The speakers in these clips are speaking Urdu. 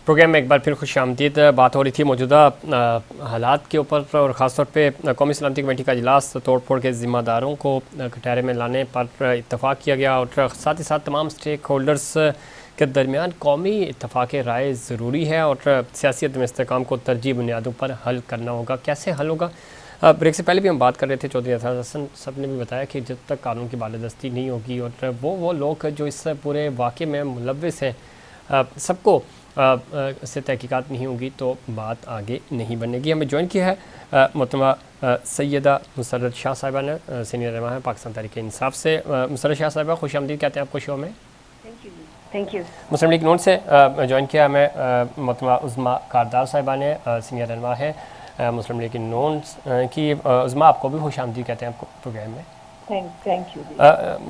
پروگرام میں ایک بار پھر خوش آمدید۔ بات ہو رہی تھی موجودہ حالات کے اوپر اور خاص طور پہ قومی سلامتی کمیٹی کا اجلاس توڑ پھوڑ کے ذمہ داروں کو کٹہرے میں لانے پر اتفاق کیا گیا اور ساتھ ہی ساتھ تمام سٹیک ہولڈرز کے درمیان قومی اتفاق رائے ضروری ہے اور سیاسی عدم استحکام کو ترجیحی بنیادوں پر حل کرنا ہوگا۔ کیسے حل ہوگا؟ بریک سے پہلے بھی ہم بات کر رہے تھے، چودھری اعتراض حسن صاحب نے بھی بتایا کہ جب تک قانون کی بالادستی نہیں ہوگی اور وہ لوگ جو اس پورے واقعے میں ملوث ہیں سب کو سے تحقیقات نہیں ہوگی تو بات آگے نہیں بنے گی۔ ہمیں جوائن کیا ہے محترمہ سیدہ مسرت شاہ صاحبہ نے، سینئر رہنما ہے پاکستان تحریک انصاف سے۔ مسرت شاہ صاحبہ خوش آمدید کہتے ہیں آپ کو شو میں۔ Thank you. مسلم لیگ نون سے جوائن کیا ہمیں محترمہ عظمیٰ کاردار صاحبہ نے، سینئر رہنما ہے مسلم لیگ نون کی۔ عظمیٰ آپ کو بھی خوش آمدید کہتے ہیں آپ کو پروگرام میں۔ Thank you.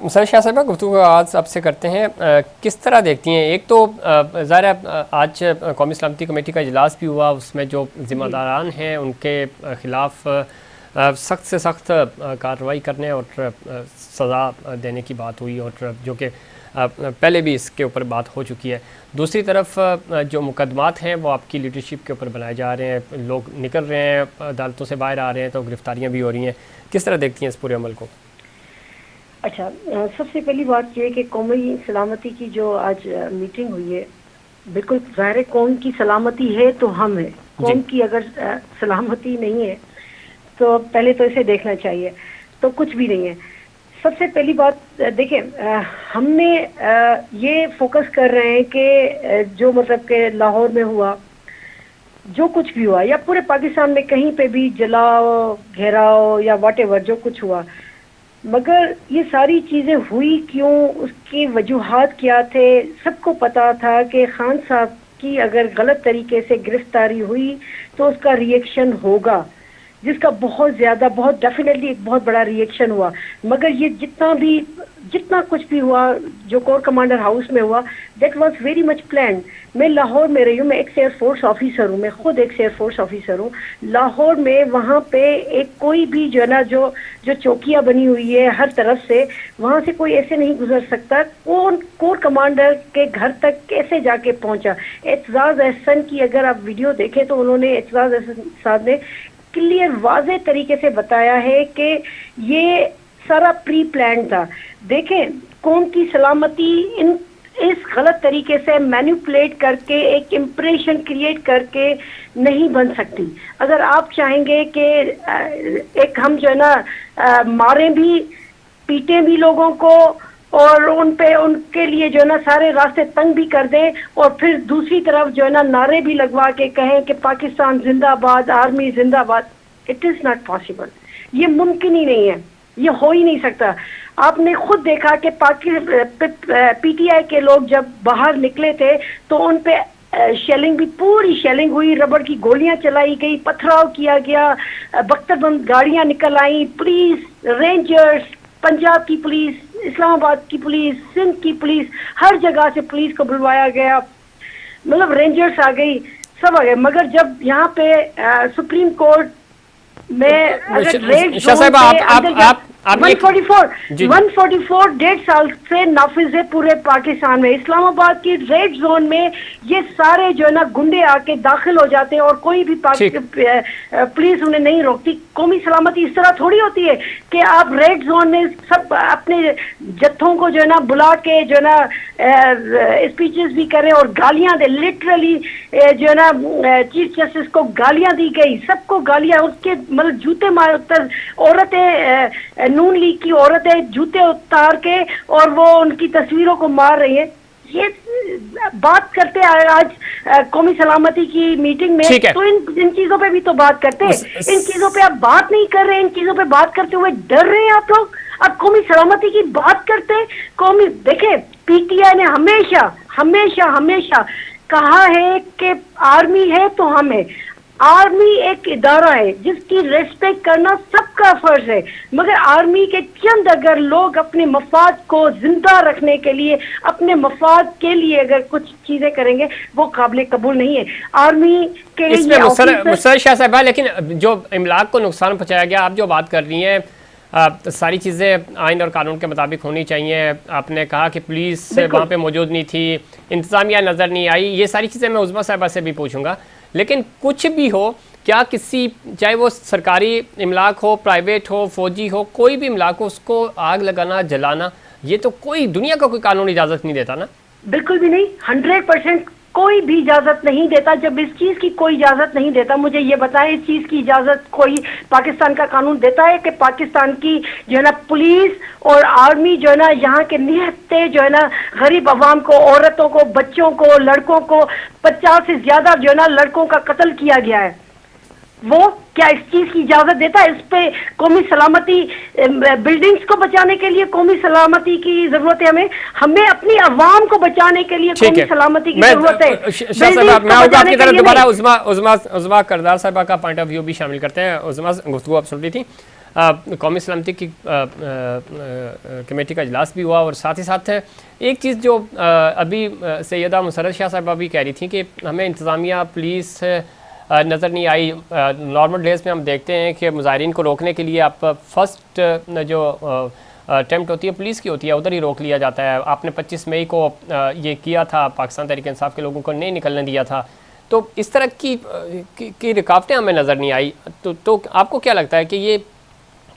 مسرت شاہ صاحبہ گفتگو آج آپ سے کرتے ہیں، کس طرح دیکھتی ہیں؟ ایک تو ظاہر ہے آج قومی سلامتی کمیٹی کا اجلاس بھی ہوا، اس میں جو ذمہ داران ہیں ان کے خلاف سخت سے سخت کارروائی کرنے اور سزا دینے کی بات ہوئی، اور جو کہ پہلے بھی اس کے اوپر بات ہو چکی ہے۔ دوسری طرف جو مقدمات ہیں وہ آپ کی لیڈرشپ کے اوپر بنائے جا رہے ہیں، لوگ نکل رہے ہیں عدالتوں سے باہر آ رہے ہیں تو گرفتاریاں بھی ہو رہی ہیں۔ کس طرح دیکھتی ہیں اس پورے عمل کو؟ اچھا، سب سے پہلی بات یہ کہ قومی سلامتی کی جو آج میٹنگ ہوئی ہے، بالکل ظاہر ہے قوم کی سلامتی ہے تو ہم ہیں، قوم کی اگر سلامتی نہیں ہے تو پہلے تو اسے دیکھنا چاہیے، تو کچھ بھی نہیں ہے۔ سب سے پہلی بات دیکھیں، ہم نے یہ فوکس کر رہے ہیں کہ جو مطلب کہ لاہور میں ہوا، جو کچھ بھی ہوا، یا پورے پاکستان میں کہیں پہ بھی جلاؤ گھیراؤ یا واٹ ایور جو کچھ ہوا، مگر یہ ساری چیزیں ہوئی کیوں، اس کی وجوہات کیا تھے، سب کو پتا تھا کہ خان صاحب کی اگر غلط طریقے سے گرفتاری ہوئی تو اس کا ری ایکشن ہوگا، جس کا بہت زیادہ بہت ڈیفینیٹلی ایک بہت بڑا ری ایکشن ہوا۔ مگر یہ جتنا کچھ بھی ہوا جو کور کمانڈر ہاؤس میں ہوا، that was very much planned. میں لاہور میں رہی ہوں، میں ایکس ایئر فورس آفیسر ہوں، میں خود ایکس ایئر فورس آفیسر ہوں۔ لاہور میں وہاں پہ ایک کوئی بھی جو ہے نا جو چوکیاں بنی ہوئی ہے ہر طرف سے، وہاں سے کوئی ایسے نہیں گزر سکتا۔ کون کور کمانڈر کے گھر تک کیسے جا کے پہنچا؟ اعتزاز احسن کی اگر آپ ویڈیو دیکھیں تو انہوں نے، اعتزاز احسن صاحب نے کلیئر واضح طریقے سے بتایا ہے کہ یہ سارا پری پلان تھا۔ دیکھیں، قوم کی سلامتی اس غلط طریقے سے مینیپولیٹ کر کے ایک امپریشن کریٹ کر کے نہیں بن سکتی۔ اگر آپ چاہیں گے کہ ایک ہم جو ہے نا ماریں بھی، پیٹیں بھی لوگوں کو اور ان کے لیے جو ہے نا سارے راستے تنگ بھی کر دیں، اور پھر دوسری طرف جو ہے نا نعرے بھی لگوا کے کہیں کہ پاکستان زندہ باد، آرمی زندہ باد، اٹ از ناٹ پاسبل۔ یہ ممکن ہی نہیں ہے، یہ ہو ہی نہیں سکتا۔ آپ نے خود دیکھا کہ پی ٹی آئی کے لوگ جب باہر نکلے تھے تو ان پہ شیلنگ بھی، پوری شیلنگ ہوئی، ربڑ کی گولیاں چلائی گئی، پتھراؤ کیا گیا، بختر بند گاڑیاں نکل آئیں، پولیس، رینجرز، پنجاب کی پولیس، اسلام آباد کی پولیس، سندھ کی پولیس، ہر جگہ سے پولیس کو بلوایا گیا، مطلب رینجرز آ گئی، سب آ گئے۔ مگر جب یہاں پہ سپریم کورٹ میں اگر ریڈ زون پہ اندر 144 144 سال سے نافذ ہے پورے پاکستان میں، اسلام آباد کی ریڈ زون میں یہ سارے جو ہے نا گنڈے آ کے داخل ہو جاتے ہیں اور کوئی بھی پولیس انہیں نہیں روکتی۔ قومی سلامتی اس طرح تھوڑی ہوتی ہے کہ آپ ریڈ زون میں سب اپنے جتھوں کو جو ہے نا بلا کے جو ہے نا اسپیچز بھی کریں اور گالیاں دے، لٹرلی جو ہے نا چیف جسٹس کو گالیاں دی گئی، سب کو گالیاں، اس کے مطلب جوتے مار، عورتیں نون لیگ کی عورتیں جوتے اتار کے اور وہ ان کی تصویروں کو مار رہی ہیں۔ یہ بات کرتے ہیں آج قومی سلامتی کی میٹنگ میں، تو ان چیزوں پہ بھی تو بات کرتے ہیں۔ ان چیزوں پہ آپ بات نہیں کر رہے، ان چیزوں پہ بات کرتے ہوئے ڈر رہے ہیں آپ لوگ۔ اب قومی سلامتی کی بات کرتے ہیں، دیکھیں پی ٹی آئی نے ہمیشہ ہمیشہ ہمیشہ کہا ہے کہ آرمی ہے تو ہم ہیں۔ آرمی ایک ادارہ ہے جس کی ریسپیکٹ کرنا سب کا فرض ہے، مگر آرمی کے چند اگر لوگ اپنے مفاد کو زندہ رکھنے کے لیے، اپنے مفاد کے لیے اگر کچھ چیزیں کریں گے وہ قابل قبول نہیں ہے۔ آرمی کے اس میں مسرت شاہ صاحبہ، لیکن جو املاک کو نقصان پہنچایا گیا، آپ جو بات کر رہی ہیں ساری چیزیں آئین اور قانون کے مطابق ہونی چاہیے. آپ نے کہا کہ پولیس بالکل وہاں پہ موجود نہیں تھی, انتظامیہ نظر نہیں آئی, یہ ساری چیزیں میں عظمیٰ صاحبہ سے بھی پوچھوں گا. لیکن کچھ بھی ہو, کیا کسی, چاہے وہ سرکاری املاک ہو, پرائیویٹ ہو, فوجی ہو, کوئی بھی املاک ہو, اس کو آگ لگانا, جلانا, یہ تو کوئی دنیا کا کوئی قانون اجازت نہیں دیتا نا؟ بالکل بھی نہیں. 100% کوئی بھی اجازت نہیں دیتا. جب اس چیز کی کوئی اجازت نہیں دیتا, مجھے یہ بتائیں اس چیز کی اجازت کوئی پاکستان کا قانون دیتا ہے کہ پاکستان کی جو ہے نا پولیس اور آرمی جو ہے نا یہاں کے نہتے جو ہے نا غریب عوام کو, عورتوں کو, بچوں کو, لڑکوں کو, 50 سے زیادہ جو ہے نا لڑکوں کا قتل کیا گیا ہے, وہ کیا اس چیز کی اجازت دیتا ہے؟ اس پہ قومی سلامتی, بلڈنگز کو بچانے کے لیے قومی سلامتی کی ضرورت ہے. ہمیں اپنی عوام کو بچانے کے لیے ٹھیک قومی ہے, سلامتی کی میں ضرورت ہے. شاہ صاحبہ, میں آؤں گا آپ کی طرف دوبارہ. نہیں. عظمیٰ کردار صاحبہ کا پوائنٹ آف ویو بھی شامل کرتے ہیں. عظمیٰ گفتگو آپ سن رہی تھی. قومی سلامتی کی کمیٹی کا اجلاس بھی ہوا, اور ساتھ ہی ساتھ ایک چیز جو ابھی سیدہ مسرت شاہ صاحبہ بھی کہہ رہی تھی کہ ہمیں انتظامیہ, پولیس نظر نہیں آئی. نارمل ڈیز میں ہم دیکھتے ہیں کہ مظاہرین کو روکنے کے لیے آپ فرسٹ جو اٹیمپٹ ہوتی ہے پولیس کی ہوتی ہے, ادھر ہی روک لیا جاتا ہے. آپ نے 25 مئی کو یہ کیا تھا, پاکستان تحریک انصاف کے لوگوں کو نہیں نکلنے دیا تھا. تو اس طرح کی رکاوٹیں ہمیں نظر نہیں آئی. تو آپ کو کیا لگتا ہے کہ یہ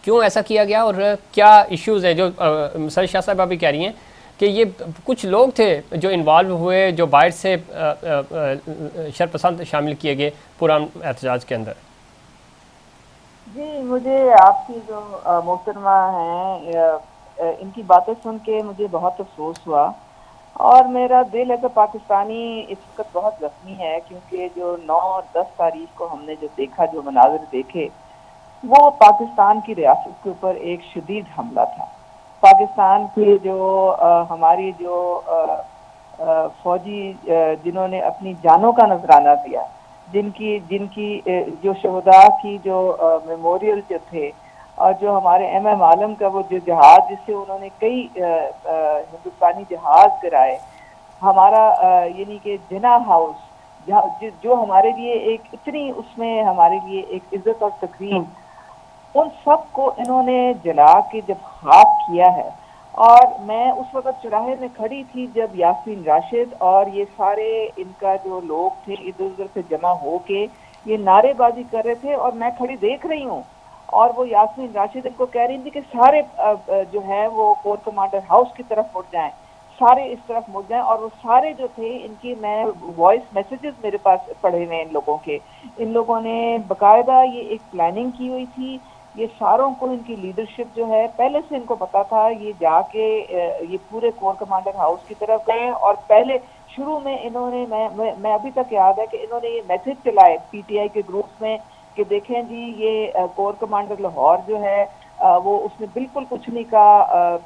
کیوں ایسا کیا گیا, اور کیا ایشوز ہیں جو مسرت شاہ صاحبہ بھی کہہ رہی ہیں کہ یہ کچھ لوگ تھے جو انوالو ہوئے, جو باہر سے شرپسند شامل کیے گئے پوران احتجاج کے اندر؟ جی, مجھے آپ کی جو محترمہ ہیں ان کی باتیں سن کے مجھے بہت افسوس ہوا, اور میرا دل ایسا پاکستانی اس وقت بہت زخمی ہے, کیونکہ جو 9 اور 10 تاریخ کو ہم نے جو دیکھا, جو مناظر دیکھے, وہ پاکستان کی ریاست کے اوپر ایک شدید حملہ تھا. پاکستان کے جو ہماری جو فوجی جنہوں نے اپنی جانوں کا نذرانہ دیا, جن کی جو شہداء کی جو میموریل جو تھے, اور جو ہمارے ایم عالم کا وہ جو جہاز جس سے انہوں نے کئی ہندوستانی جہاز گرائے, ہمارا یعنی کہ جنا ہاؤس جو ہمارے لیے ایک اتنی, اس میں ہمارے لیے ایک عزت اور تکریم, ان سب کو انہوں نے جلا کے جب خاک کیا ہے. اور میں اس وقت چوراہے میں کھڑی تھی جب یاسمین راشد اور یہ سارے ان کا جو لوگ تھے ادھر ادھر سے جمع ہو کے یہ نعرے بازی کر رہے تھے, اور میں کھڑی دیکھ رہی ہوں, اور وہ یاسمین راشد ان کو کہہ رہی تھی کہ سارے جو ہے وہ کور کمانڈر ہاؤس کی طرف مڑ جائیں, سارے اس طرف مڑ جائیں. اور وہ سارے جو تھے, ان کی میں وائس میسیجز میرے پاس پڑھے ہوئے ان لوگوں کے, ان لوگوں نے باقاعدہ یہ ایک پلاننگ کی ہوئی تھی. یہ ساروں کو ان کی لیڈرشپ جو ہے پہلے سے ان کو پتا تھا, یہ جا کے یہ پورے کور کمانڈر ہاؤس کی طرف گئے, اور پہلے شروع میں انہوں نے, میں ابھی تک یاد ہے کہ انہوں نے یہ میسج چلائے پی ٹی آئی کے گروپس میں کہ دیکھیں جی یہ کور کمانڈر لاہور جو ہے وہ اس نے بالکل کچھ نہیں کہا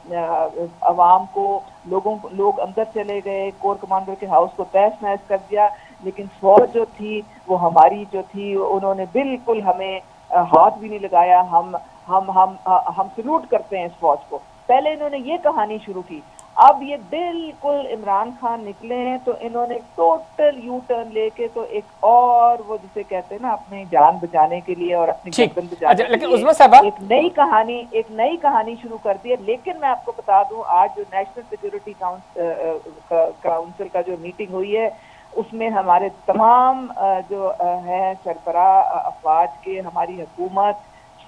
عوام کو, لوگ اندر چلے گئے, کور کمانڈر کے ہاؤس کو تہس نہس کر دیا, لیکن فوج جو تھی وہ ہماری جو تھی انہوں نے بالکل ہمیں ہاتھ بھی نہیں لگایا. ہم سلوٹ کرتے ہیں اس فوج کو. پہلے انہوں نے یہ کہانی شروع کی. اب یہ بالکل عمران خان نکلے ہیں تو انہوں نے ٹوٹل یو ٹرن لے کے تو ایک اور وہ جسے کہتے ہیں نا اپنی جان بچانے کے لیے اور اپنی گردن بچانے کے لیے ایک نئی کہانی شروع کر دی ہے. لیکن میں آپ کو بتا دوں, آج جو نیشنل سیکورٹی کاؤنسل کا جو میٹنگ ہوئی ہے, اس میں ہمارے تمام جو ہیں سربراہ افواج کے, ہماری حکومت,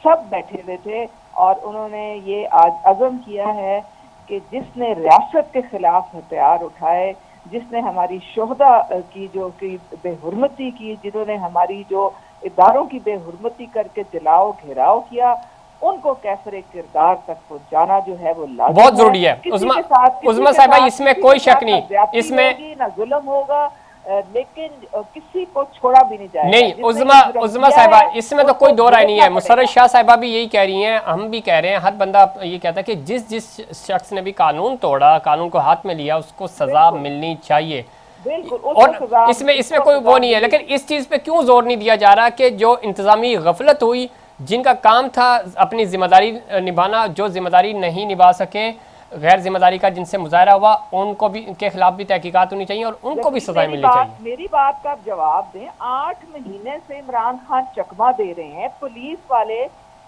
سب بیٹھے ہوئے تھے, اور انہوں نے یہ آج عزم کیا ہے کہ جس نے ریاست کے خلاف ہتھیار اٹھائے, جس نے ہماری شہداء کی جو بے حرمتی کی, جنہوں نے ہماری جو اداروں کی بے حرمتی کر کے جلاؤ گھیراؤ کیا, ان کو کیسر کردار تک پہنچانا جو ہے وہ لازم بہت ضروری ہے. عظمیٰ صاحبہ اس میں کوئی شک نہیں, اس میں نہ ظلم ہوگا, لیکن کسی کو چھوڑا بھی نہیں جائے گا. نہیں عظمیٰ صاحبہ, اس میں تو کوئی دو رائے نہیں ہے. مسرت شاہ صاحبہ بھی یہی کہہ رہی ہیں, ہم بھی کہہ رہے ہیں, ہر بندہ یہ کہتا ہے کہ جس شخص نے بھی قانون توڑا, قانون کو ہاتھ میں لیا, اس کو سزا ملنی چاہیے. اور اس میں کوئی وہ نہیں ہے. لیکن اس چیز پہ کیوں زور نہیں دیا جا رہا کہ جو انتظامی غفلت ہوئی, جن کا کام تھا اپنی ذمہ داری نبھانا, جو ذمہ داری نہیں نبھا سکے, غیر ذمہ داری کا جن سے مظاہرہ ہوا, ان کو بھی, ان کے خلاف بھی تحقیقات ہونی چاہیے, اور ان کو بھی سزائیں ملنی چاہیے. میری بات کا آپ جواب دیں. 8 مہینے سے عمران خان چکمہ دے رہے ہیں, پولیس والے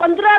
15